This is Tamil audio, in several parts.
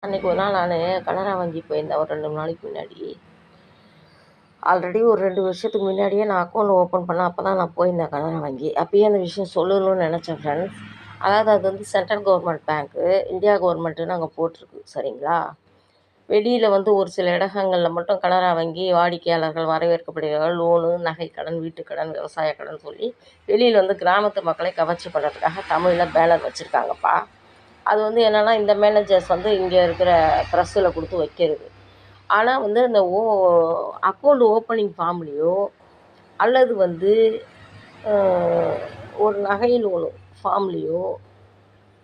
அன்றைக்கி ஒரு நாள் நான் கனரா வங்கி போயிருந்தேன் ஒரு 2 நாளைக்கு முன்னாடி. ஆல்ரெடி ஒரு 2 வருஷத்துக்கு முன்னாடியே நான் அக்கௌண்ட் ஓப்பன் பண்ணேன். அப்போ தான் நான் போயிருந்தேன் கனரா வங்கி. அப்பயே அந்த விஷயம் சொல்லணும்னு நினச்சேன் ஃப்ரெண்ட்ஸ். அதாவது அது வந்து சென்ட்ரல் கவர்மெண்ட் பேங்க்கு, இந்தியா கவர்மெண்ட்டுன்னு அங்கே போட்டிருக்கு சரிங்களா. வெளியில் வந்து ஒரு சில இடங்களில் மட்டும் கனரா வங்கி வாடிக்கையாளர்கள் வரவேற்கப்படுகிறார்கள், லோனு, நகைக்கடன், வீட்டுக்கடன், விவசாய கடன் சொல்லி வெளியில் வந்து கிராமத்து மக்களை கவர்ச்சி பண்ணுறதுக்காக தமிழில் பேனர் வச்சுருக்காங்கப்பா. அது வந்து என்னென்னா இந்த மேனேஜர்ஸ் வந்து இங்கே இருக்கிற ப்ரெஸ்ஸில் கொடுத்து வைக்கிறது. ஆனால் வந்து அந்த அக்கௌண்ட் ஓப்பனிங் ஃபார்ம்லேயோ அல்லது வந்து ஒரு நகை லோனு ஃபார்ம்லேயோ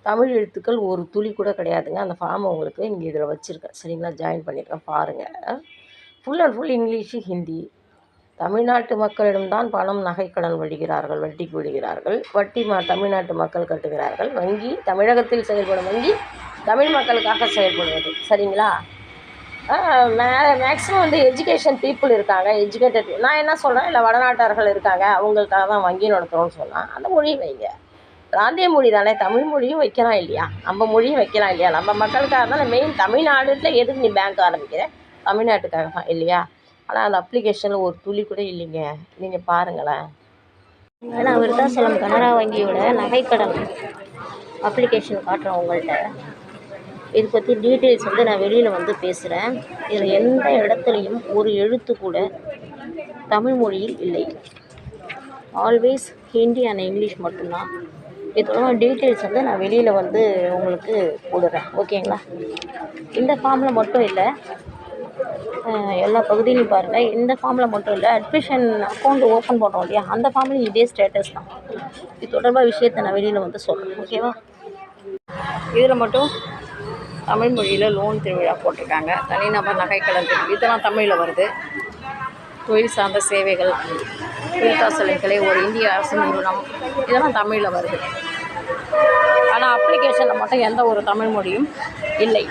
தமிழ் எழுத்துக்கள் ஒரு துளி கூட கிடையாதுங்க. அந்த ஃபார்மை உங்களுக்கு இங்கே இதில் வச்சுருக்கேன் சரிங்களா, ஜாயின் பண்ணியிருக்கேன் பாருங்கள். Full and full English, Hindi. தமிழ்நாட்டு மக்களிடம்தான் பணம் நகைக்கடன் வட்டிக்கு விடுகிறார்கள். வட்டி தமிழ்நாட்டு மக்கள் கட்டுகிறார்கள். வங்கி தமிழகத்தில் செயல்படும் வங்கி தமிழ் மக்களுக்காக செயல்படுவது சரிங்களா. மேக்ஸிமம் வந்து எஜுகேஷன் பீப்புள் இருக்காங்க, எஜுகேட்டட். நான் என்ன சொல்கிறேன், இல்லை வடநாட்டார்கள் இருக்காங்க, அவங்களுக்காக தான் வங்கி நடத்துகிறோன்னு சொன்னால் அந்த மொழியை வைங்க. பிராந்திய மொழி தானே, தமிழ் மொழியும் வைக்கலாம் இல்லையா, நம்ம மொழியும் வைக்கலாம் இல்லையா. நம்ம மக்களுக்காக தானே மெயின். தமிழ்நாட்டில் எதுக்கு நீ பேங்க் ஆரம்பிக்கிற? தமிழ்நாட்டுக்காக தான் இல்லையா. ஆனால் அந்த அப்ளிகேஷனில் ஒரு துளி கூட இல்லைங்க. நீங்கள் பாருங்களேன். நான் விருத்தாசலம் கனரா வங்கியோட நகைக்கடன் அப்ளிகேஷன் காட்டுறேன் உங்கள்கிட்ட. இதை பற்றி டீட்டெயில்ஸ் வந்து நான் வெளியில் வந்து பேசுகிறேன். இதில் எந்த இடத்துலையும் ஒரு எழுத்து கூட தமிழ் மொழியில் இல்லை. ஆல்வேஸ் ஹிந்தி அண்ட் இங்கிலீஷ் மட்டும்தான். இதோட டீட்டெயில்ஸ் வந்து நான் வெளியில் வந்து உங்களுக்கு போடுறேன் ஓகேங்களா. இந்த ஃபார்மில் மட்டும் இல்லை, எல்லா பகுதியிலையும் பாருங்கள். இந்த ஃபார்மில் மட்டும் இல்லை, அட்மிஷன் அக்கௌண்ட் ஓப்பன் பண்ணுறோம் இல்லையா, அந்த ஃபார்ம்லையும் இதே ஸ்டேட்டஸ் தான். இது தொடர்பாக விஷயத்தை நான் வெளியில் வந்து சொல்கிறேன் ஓகேவா. இதில் மட்டும் தமிழ் மொழியில் லோன் திருவிழா போட்டிருக்காங்க. தனிநபர் நகைக்கடன் இதெல்லாம் தமிழில் வருது. தொழில் சார்ந்த சேவைகள், விருத்தாசலம் கிளை, ஒரு இந்திய அரசு நிறுவனம், இதெல்லாம் தமிழில் வருது. ஆனால் அப்ளிகேஷனில் மட்டும் எந்த ஒரு தமிழ் மொழியும் இல்லை.